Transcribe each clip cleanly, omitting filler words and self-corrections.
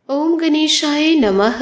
ओम गणेशाय नमः।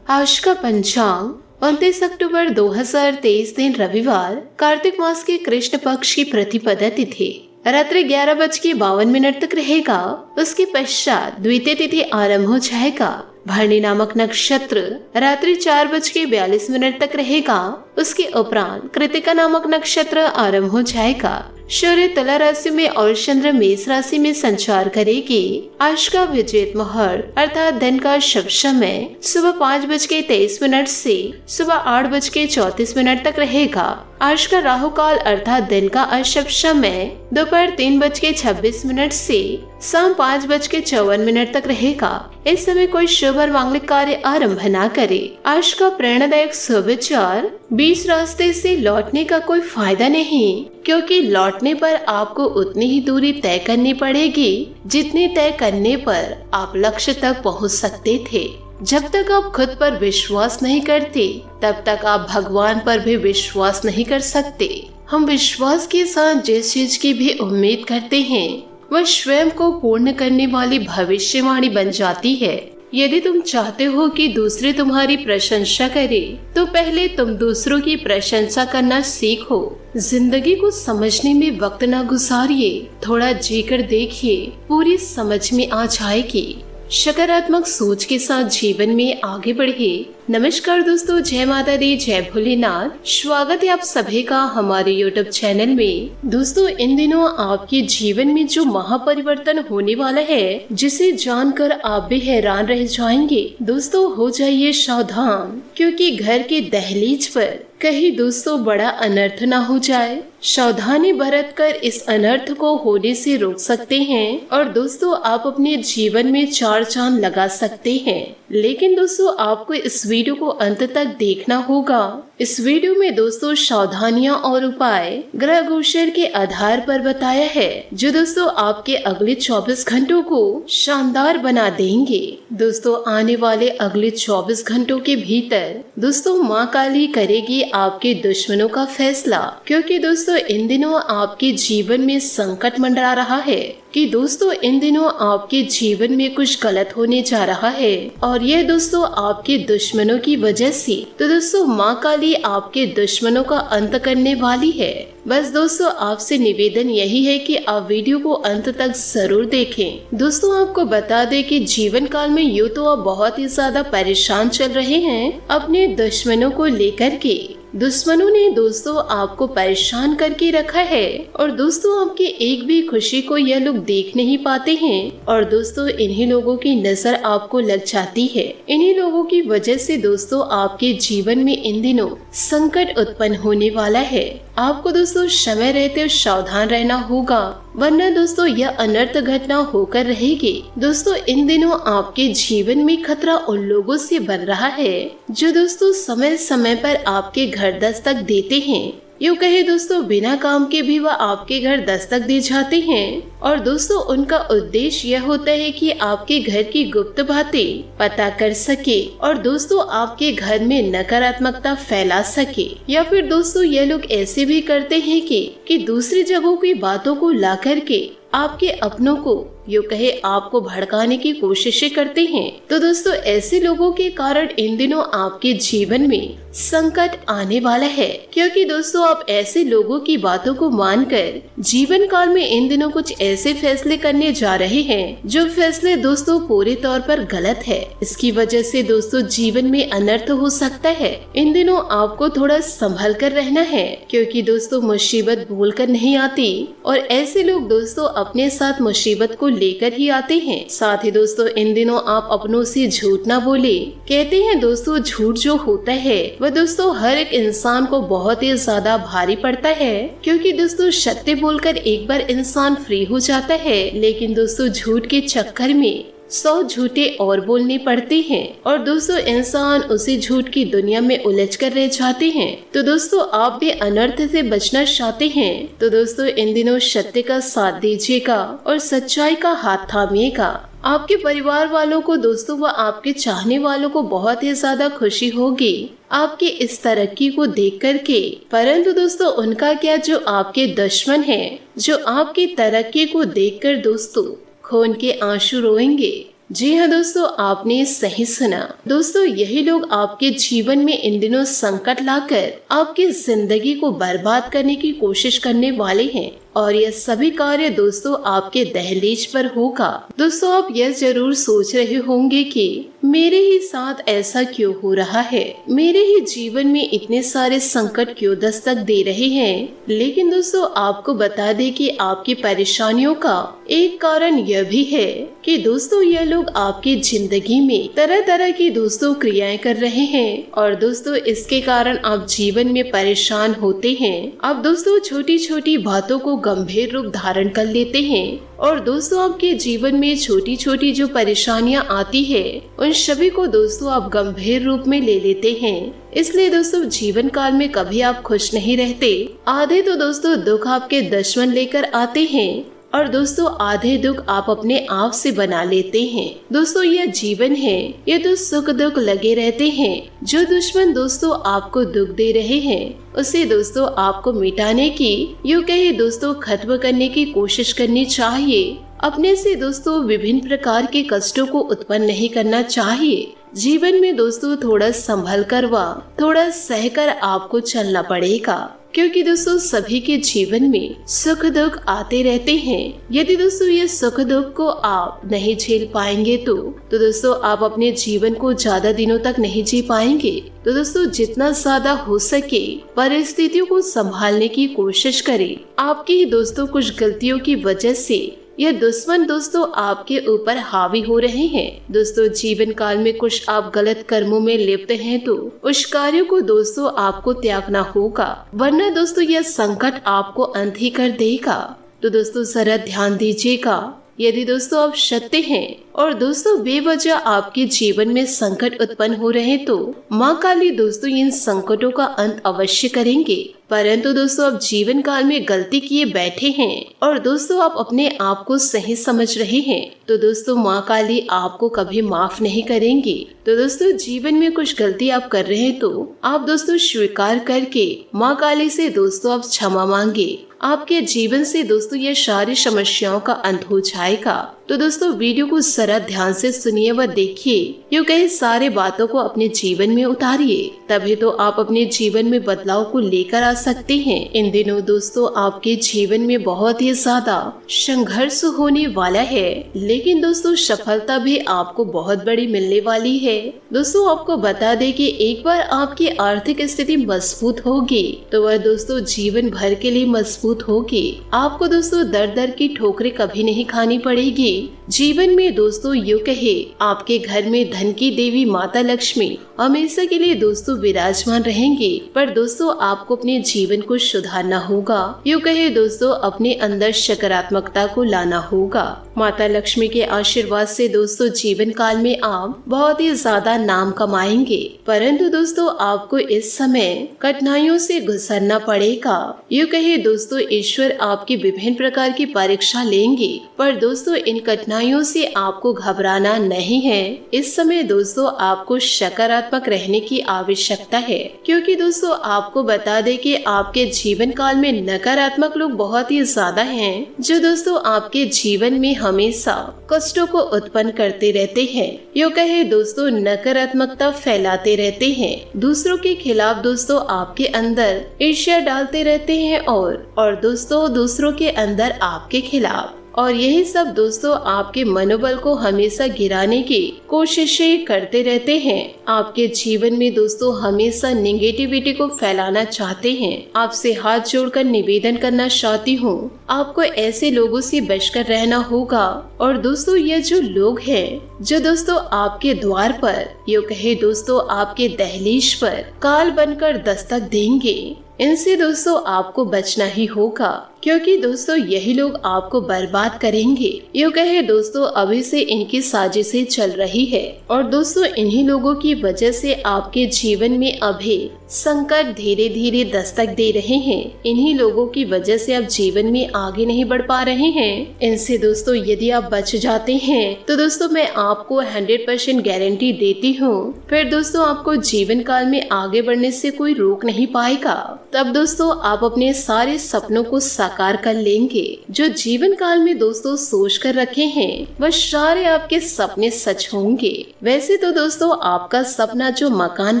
आज का पंचांग 29 अक्टूबर 2023 दिन रविवार, कार्तिक मास के कृष्ण पक्ष की प्रतिपदा तिथि रात्रि 11:52 तक रहेगा। उसके पश्चात द्वितीय तिथि आरंभ हो जाएगा। भरणी नामक नक्षत्र रात्रि 4:42 तक रहेगा। उसके उपरांत कृतिका नामक नक्षत्र आरंभ हो जाएगा। सूर्य तुला राशि में और चंद्र मेष राशि में संचार करेगी। आज का विजेत मुहूर्त अर्थात दिन का शुभ समय सुबह 5:23 से सुबह 8:34 तक रहेगा। आज का राहु काल अर्थात दिन का अशुभ समय दोपहर 3:26 से शाम 5:54 तक रहेगा। इस समय कोई शुभ और मांगलिक कार्य आरंभ न करे। आज का प्रेरणादायक सुविचार, बीच रास्ते से लौटने का कोई फायदा नहीं, क्योंकि लौटने पर आपको उतनी ही दूरी तय करनी पड़ेगी जितनी तय करने पर आप लक्ष्य तक पहुंच सकते थे। जब तक आप खुद पर विश्वास नहीं करते तब तक आप भगवान पर भी विश्वास नहीं कर सकते। हम विश्वास के साथ जिस चीज की भी उम्मीद करते हैं वह स्वयं को पूर्ण करने वाली भविष्यवाणी बन जाती है। यदि तुम चाहते हो कि दूसरे तुम्हारी प्रशंसा करें, तो पहले तुम दूसरों की प्रशंसा करना सीखो। जिंदगी को समझने में वक्त न गुजारिए, थोड़ा जीकर देखिए, पूरी समझ में आ जाएगी। सकारात्मक सोच के साथ जीवन में आगे बढ़े। नमस्कार दोस्तों, जय माता दी, जय भोलेनाथ। स्वागत है आप सभी का हमारे YouTube चैनल में। दोस्तों, इन दिनों आपके जीवन में जो महापरिवर्तन होने वाला है, जिसे जानकर आप भी हैरान रह जाएंगे। दोस्तों, हो जाइए सावधान, क्योंकि घर के दहलीज पर कहीं दोस्तों बड़ा अनर्थ ना हो जाए। सावधानी बरत कर इस अनर्थ को होने से रोक सकते हैं और दोस्तों आप अपने जीवन में 4 चांद लगा सकते हैं। लेकिन दोस्तों आपको इस वीडियो को अंत तक देखना होगा। इस वीडियो में दोस्तों सावधानियां और उपाय ग्रह गोचर के आधार पर बताया है, जो दोस्तों आपके अगले 24 घंटों को शानदार बना देंगे। दोस्तों आने वाले अगले 24 घंटों के भीतर दोस्तों माँ काली करेगी आपके दुश्मनों का फैसला, क्योंकि दोस्तों इन दिनों आपके जीवन में संकट मंडरा रहा है कि दोस्तों इन दिनों आपके जीवन में कुछ गलत होने जा रहा है और यह दोस्तों आपके दुश्मनों की वजह से। तो दोस्तों माँ काली आपके दुश्मनों का अंत करने वाली है। बस दोस्तों आपसे निवेदन यही है कि आप वीडियो को अंत तक जरूर देखें। दोस्तों आपको बता दें कि जीवन काल में यूँ तो आप बहुत ही ज्यादा परेशान चल रहे हैं अपने दुश्मनों को लेकर के। दुश्मनों ने दोस्तों आपको परेशान करके रखा है और दोस्तों आपकी एक भी खुशी को यह लोग देख नहीं पाते हैं और दोस्तों इन्हीं लोगों की नजर आपको लग जाती है। इन्हीं लोगों की वजह से दोस्तों आपके जीवन में इन दिनों संकट उत्पन्न होने वाला है। आपको दोस्तों समय रहते सावधान रहना होगा, वरना दोस्तों यह अनर्थ घटना होकर रहेगी। दोस्तों इन दिनों आपके जीवन में खतरा उन लोगों से बन रहा है जो दोस्तों समय समय पर आपके घर दस्तक देते हैं। यूँ कहे दोस्तों बिना काम के भी वह आपके घर दस्तक दे जाते हैं और दोस्तों उनका उद्देश्य यह होता है कि आपके घर की गुप्त बातें पता कर सके और दोस्तों आपके घर में नकारात्मकता फैला सके। या फिर दोस्तों यह लोग ऐसे भी करते हैं कि दूसरी जगहों की बातों को ला करके आपके अपनों को यूँ कहे आपको भड़काने की कोशिशें करते हैं। तो दोस्तों ऐसे लोगों के कारण इन दिनों आपके जीवन में संकट आने वाला है, क्योंकि दोस्तों आप ऐसे लोगों की बातों को मानकर जीवन काल में इन दिनों कुछ ऐसे फैसले करने जा रहे हैं जो फैसले दोस्तों पूरे तौर पर गलत है। इसकी वजह से दोस्तों जीवन में अनर्थ हो सकता है। इन दिनों आपको थोड़ा संभल कर रहना है, क्योंकि दोस्तों मुसीबत भूल कर नहीं आती और ऐसे लोग दोस्तों अपने साथ मुसीबत को लेकर ही आते हैं। साथ ही दोस्तों इन दिनों आप अपनों से झूठ ना बोले। कहते हैं दोस्तों झूठ जो होता है वह दोस्तों हर एक इंसान को बहुत ही ज्यादा भारी पड़ता है, क्योंकि दोस्तों सत्य बोलकर एक बार इंसान फ्री हो जाता है, लेकिन दोस्तों झूठ के चक्कर में 100 झूठे और बोलने पड़ते हैं और दोस्तों इंसान उसी झूठ की दुनिया में उलझ कर रह जाते हैं। तो दोस्तों आप भी अनर्थ से बचना चाहते हैं तो दोस्तों इन दिनों सत्य का साथ दीजिएगा और सच्चाई का हाथ थामिएगा। आपके परिवार वालों को दोस्तों व आपके चाहने वालों को बहुत ही ज्यादा खुशी होगी आपकी इस तरक्की को देख करके। परंतु दोस्तों उनका क्या, जो आपके दुश्मन हैं, जो आपकी तरक्की को देखकर दोस्तों खून के आंसू रोएंगे। जी हाँ दोस्तों, आपने सही सुना। दोस्तों, यही लोग आपके जीवन में इन दिनों संकट लाकर आपकी जिंदगी को बर्बाद करने की कोशिश करने वाले हैं और यह सभी कार्य दोस्तों आपके दहलीज पर होगा। दोस्तों, आप यह जरूर सोच रहे होंगे कि मेरे ही साथ ऐसा क्यों हो रहा है, मेरे ही जीवन में इतने सारे संकट क्यों दस्तक दे रहे हैं। लेकिन दोस्तों, आपको बता दें कि आपकी परेशानियों का एक कारण यह भी है कि दोस्तों यह लोग आपकी जिंदगी में तरह तरह की दोस्तों क्रियाएं कर रहे हैं और दोस्तों इसके कारण आप जीवन में परेशान होते हैं। आप दोस्तों छोटी छोटी बातों को गंभीर रूप धारण कर लेते हैं और दोस्तों आपके जीवन में छोटी छोटी जो परेशानियां आती है उन सभी को दोस्तों आप गंभीर रूप में ले लेते हैं। इसलिए दोस्तों जीवन काल में कभी आप खुश नहीं रहते। आधे तो दोस्तों दुख आपके दुश्मन लेकर आते हैं और दोस्तों आधे दुख आप अपने आप से बना लेते हैं। दोस्तों यह जीवन है, ये तो सुख दुख लगे रहते हैं। जो दुश्मन दोस्तों आपको दुख दे रहे हैं उसे दोस्तों आपको मिटाने की, यूँ कहे दोस्तों खत्म करने की कोशिश करनी चाहिए। अपने से दोस्तों विभिन्न प्रकार के कष्टों को उत्पन्न नहीं करना चाहिए। जीवन में दोस्तों थोड़ा संभल कर व थोड़ा सहकर आपको चलना पड़ेगा, क्योंकि दोस्तों सभी के जीवन में सुख दुख आते रहते हैं। यदि दोस्तों ये सुख दुख को आप नहीं झेल पाएंगे तो दोस्तों आप अपने जीवन को ज्यादा दिनों तक नहीं जी पाएंगे। तो दोस्तों जितना ज्यादा हो सके परिस्थितियों को संभालने की कोशिश करें। आपकी दोस्तों कुछ गलतियों की वजह से यह दुश्मन दोस्तों आपके ऊपर हावी हो रहे हैं। दोस्तों जीवन काल में कुछ आप गलत कर्मों में लिप्त हैं तो उस कार्यों को दोस्तों आपको त्यागना होगा, वरना दोस्तों यह संकट आपको अंत ही कर देगा। तो दोस्तों जरा ध्यान दीजिएगा। यदि दोस्तों आप सत्य हैं और दोस्तों बेवजह आपके जीवन में संकट उत्पन्न हो रहे हैं तो माँ काली दोस्तों इन संकटों का अंत अवश्य करेंगे। परंतु दोस्तों आप जीवन काल में गलती किए बैठे हैं और दोस्तों आप अपने आप को सही समझ रहे हैं तो दोस्तों माँ काली आपको कभी माफ नहीं करेंगी। तो दोस्तों जीवन में कुछ गलती आप कर रहे हैं तो आप दोस्तों स्वीकार करके माँ काली से दोस्तों आप क्षमा मांगे। आपके जीवन से दोस्तों ये सारी समस्याओं का अंत हो जाएगा। तो दोस्तों वीडियो को जरा ध्यान से सुनिए व देखिए, यूँ कई सारे बातों को अपने जीवन में उतारिए, तभी तो आप अपने जीवन में बदलाव को लेकर आ सकते हैं। इन दिनों दोस्तों आपके जीवन में बहुत ही ज्यादा संघर्ष होने वाला है, लेकिन दोस्तों सफलता भी आपको बहुत बड़ी मिलने वाली है। दोस्तों आपको बता दें कि एक बार आपकी आर्थिक स्थिति मजबूत होगी तो वह दोस्तों जीवन भर के लिए मजबूत होगी। आपको दोस्तों दर दर की ठोकरें कभी नहीं खानी पड़ेगी। जीवन में दोस्तों यूँ कहे आपके घर में धन की देवी माता लक्ष्मी हमेशा के लिए दोस्तों विराजमान रहेंगे। पर दोस्तों आपको अपने जीवन को सुधारना होगा, यूँ कहे दोस्तों अपने अंदर सकारात्मकता को लाना होगा। माता लक्ष्मी के आशीर्वाद से दोस्तों जीवन काल में आप बहुत ही ज्यादा नाम कमाएंगे। परंतु दोस्तों आपको इस समय कठिनाइयों से गुजरना पड़ेगा। यूँ कहे दोस्तों ईश्वर आपकी विभिन्न प्रकार की परीक्षा लेंगे, पर दोस्तों इन कठिनाइयों से आपको घबराना नहीं है। इस समय दोस्तों आपको सकारात्मक रहने की आवश्यकता है, क्योंकि दोस्तों आपको बता दें कि आपके जीवन काल में नकारात्मक लोग बहुत ही ज्यादा हैं, जो दोस्तों आपके जीवन में हमेशा कष्टों को उत्पन्न करते रहते हैं। यूँ कहे दोस्तों नकारात्मकता फैलाते रहते हैं, दूसरों के खिलाफ दोस्तों आपके अंदर ईर्ष्या डालते रहते हैं और दोस्तों दूसरों के अंदर आपके खिलाफ, और यही सब दोस्तों आपके मनोबल को हमेशा गिराने की कोशिशें करते रहते हैं। आपके जीवन में दोस्तों हमेशा नेगेटिविटी को फैलाना चाहते हैं। आपसे हाथ जोड़कर निवेदन करना चाहती हूँ, आपको ऐसे लोगों से बचकर रहना होगा। और दोस्तों ये जो लोग हैं जो दोस्तों आपके द्वार पर, यूँ कहे दोस्तों आपके दहलीज पर काल बनकर दस्तक देंगे, इनसे दोस्तों आपको बचना ही होगा, क्योंकि दोस्तों यही लोग आपको बर्बाद करेंगे। यूँ कहे दोस्तों अभी से इनकी साजिशें चल रही है और दोस्तों इन्हीं लोगों की वजह से आपके जीवन में अभी संकट धीरे धीरे दस्तक दे रहे हैं। इन्हीं लोगों की वजह से आप जीवन में आगे नहीं बढ़ पा रहे हैं। इनसे दोस्तों यदि आप बच जाते हैं तो दोस्तों मैं आपको 100% गारंटी देती हूँ, फिर दोस्तों आपको जीवन काल में आगे बढ़ने से कोई रोक नहीं पाएगा। तब दोस्तों आप अपने सारे सपनों को साकार कर लेंगे। जो जीवन काल में दोस्तों सोच कर रखे हैं वह सारे आपके सपने सच होंगे। वैसे तो दोस्तों आपका सपना जो मकान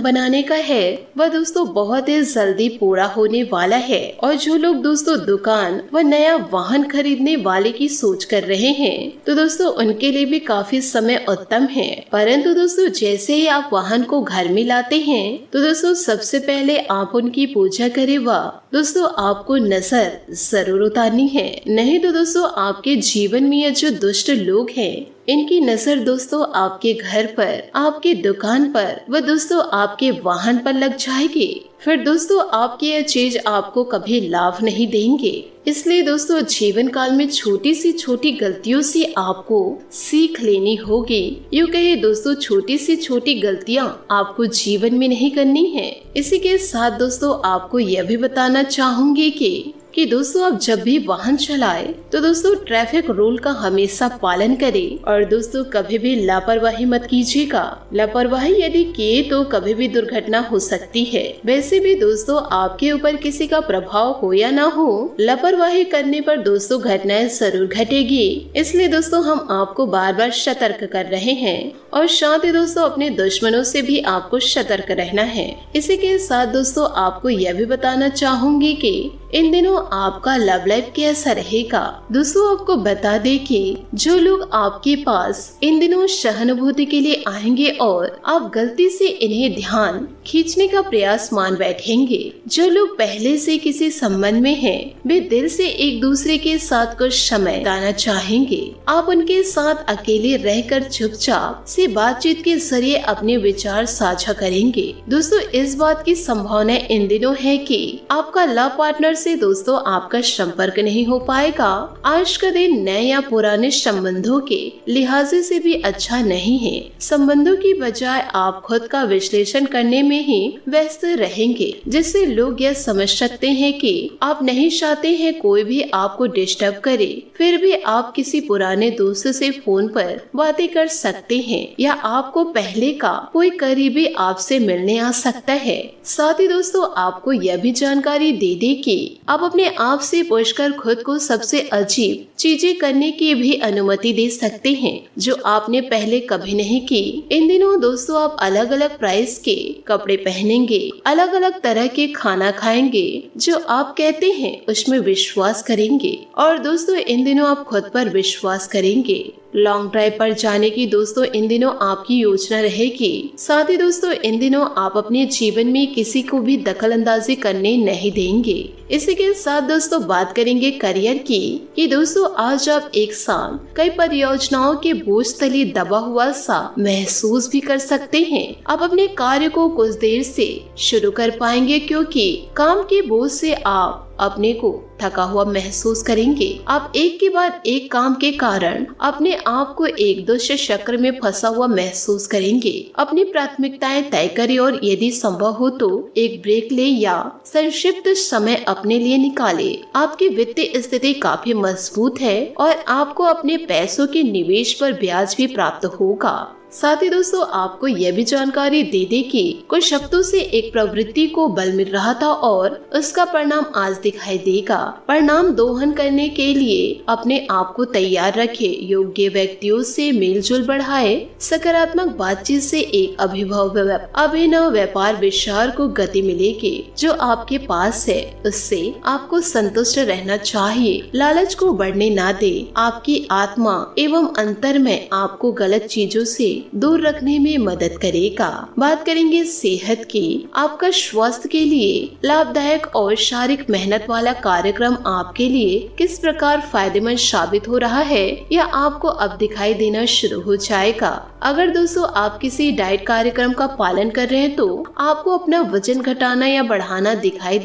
बनाने का है वह दोस्तों बहुत ही जल्दी पूरा होने वाला है। और जो लोग दोस्तों दुकान व नया वाहन खरीदने वाले की सोच कर रहे हैं तो दोस्तों उनके लिए भी काफी समय उत्तम है। परंतु दोस्तों जैसे ही आप वाहन को घर में लाते हैं तो दोस्तों सबसे पहले आप उनकी पूजा करें व दोस्तों आपको नजर जरूर उतारनी है। नहीं तो दोस्तों आपके जीवन में ये जो दुष्ट लोग हैं इनकी नजर दोस्तों आपके घर पर, आपके दुकान पर व दोस्तों आपके वाहन पर लग जाएगी। फिर दोस्तों आपकी यह चीज आपको कभी लाभ नहीं देंगे। इसलिए दोस्तों जीवन काल में छोटी सी छोटी गलतियों से आपको सीख लेनी होगी। यूँ कहे दोस्तों छोटी सी छोटी गलतियाँ आपको जीवन में नहीं करनी है। इसी के साथ दोस्तों आपको यह भी बताना चाहूंगी कि दोस्तों आप जब भी वाहन चलाए तो दोस्तों ट्रैफिक रूल का हमेशा पालन करें और दोस्तों कभी भी लापरवाही मत कीजिएगा। लापरवाही यदि किए तो कभी भी दुर्घटना हो सकती है। वैसे भी दोस्तों आपके ऊपर किसी का प्रभाव हो या ना हो, लापरवाही करने पर दोस्तों घटनाएं जरूर घटेगी। इसलिए दोस्तों हम आपको बार बार सतर्क कर रहे हैं और साथ ही दोस्तों अपने दुश्मनों से भी आपको सतर्क रहना है। इसी के साथ दोस्तों आपको यह भी बताना चाहूंगी कि इन दिनों आपका लव लाइफ कैसा रहेगा। दोस्तों आपको बता दे कि जो लोग आपके पास इन दिनों सहानुभूति के लिए आएंगे और आप गलती से इन्हें ध्यान खींचने का प्रयास मान बैठेंगे। जो लोग पहले से किसी संबंध में हैं, वे दिल से एक दूसरे के साथ कुछ समय बिताना चाहेंगे। आप उनके साथ अकेले रहकर चुपचाप से बातचीत के जरिए अपने विचार साझा करेंगे। दोस्तों इस बात की संभावना इन दिनों है कि आपका लव पार्टनर से दोस्तों आपका संपर्क नहीं हो पाएगा। आज का दिन नए या पुराने संबंधों के लिहाज से भी अच्छा नहीं है। संबंधों की बजाय आप खुद का विश्लेषण करने में ही व्यस्त रहेंगे, जिससे लोग यह समझ सकते हैं कि आप नहीं चाहते हैं कोई भी आपको डिस्टर्ब करे। फिर भी आप किसी पुराने दोस्त से फोन पर बातें कर सकते हैं या आपको पहले का कोई करीबी आपसे मिलने आ सकता है। साथ ही दोस्तों आपको यह भी जानकारी दे दे कि आप अपने आप से पूछकर खुद को सबसे अजीब चीजें करने की भी अनुमति दे सकते हैं जो आपने पहले कभी नहीं की। इन दिनों दोस्तों आप अलग अलग प्राइस के कपड़े पहनेंगे, अलग अलग तरह के खाना खाएंगे, जो आप कहते हैं उसमें विश्वास करेंगे और दोस्तों इन दिनों आप खुद पर विश्वास करेंगे। लॉन्ग ड्राइव पर जाने की दोस्तों इन दिनों आपकी योजना रहेगी। साथ ही दोस्तों इन दिनों आप अपने जीवन में किसी को भी दखल अंदाजी करने नहीं देंगे। इसी के साथ दोस्तों बात करेंगे करियर की कि दोस्तों आज आप एक साथ कई परियोजनाओं के बोझ तले दबा हुआ सा महसूस भी कर सकते हैं। आप अपने कार्य को कुछ देर से शुरू कर पाएंगे क्योंकि काम के बोझ से आप अपने को थका हुआ महसूस करेंगे। आप एक के बाद एक काम के कारण अपने आप को एक दूसरे चक्र में फंसा हुआ महसूस करेंगे। अपनी प्राथमिकताएं तय करें और यदि संभव हो तो एक ब्रेक ले या संक्षिप्त समय अपने लिए निकाले। आपकी वित्तीय स्थिति काफी मजबूत है और आपको अपने पैसों के निवेश पर ब्याज भी प्राप्त होगा। साथ ही दोस्तों आपको यह भी जानकारी दे दे कि कुछ हफ्तों से एक प्रवृत्ति को बल मिल रहा था और उसका परिणाम आज दिखाई देगा। परिणाम दोहन करने के लिए अपने आप को तैयार रखे, योग्य व्यक्तियों से मेलजोल बढ़ाए, सकारात्मक बातचीत से एक अभिनव व्यापार विचार को गति मिलेगी। जो आपके पास है उससे आपको संतुष्ट रहना चाहिए। लालच को बढ़ने ना दे। आपकी आत्मा एवं अंतर में आपको गलत चीजों से दूर रखने में मदद करेगा। बात करेंगे सेहत की। आपका स्वास्थ्य के लिए लाभदायक और शारीरिक मेहनत वाला कार्यक्रम आपके लिए किस प्रकार फायदेमंद साबित हो रहा है या आपको अब दिखाई देना शुरू हो जाएगा। अगर दोस्तों आप किसी डाइट कार्यक्रम का पालन कर रहे हैं तो आपको अपना वजन घटाना या बढ़ाना दिखाई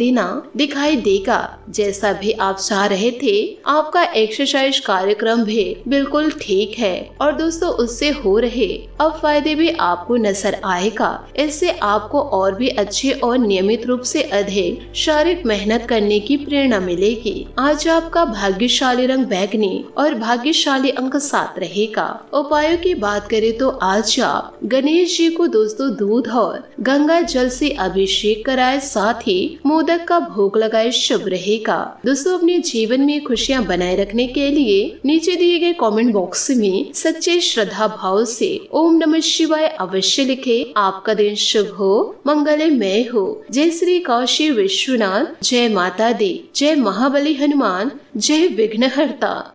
देगा। जैसा भी आप चाह रहे थे आपका एक्सरसाइज कार्यक्रम भी बिल्कुल ठीक है और दोस्तों उससे हो रहे अब फायदे भी आपको नजर आएगा। इससे आपको और भी अच्छे और नियमित रूप से अधिक शारीरिक मेहनत करने की प्रेरणा मिलेगी। आज आपका भाग्यशाली रंग बैंगनी और भाग्यशाली अंक 7 रहेगा। उपायों की बात करें तो आज आप गणेश जी को दोस्तों दूध और गंगा जल से अभिषेक कराए, साथ ही मोदक का भोग लगाए, शुभ रहेगा। दोस्तों अपने जीवन में खुशियां बनाए रखने के लिए नीचे दिए गए कमेंट बॉक्स में सच्चे श्रद्धा भाव से ओम नमः शिवाय अवश्य लिखे। आपका दिन शुभ हो, मंगलमय हो। जय श्री काशी विश्वनाथ, जय माता दी, जय महाबली हनुमान, जय विघ्नहर्ता।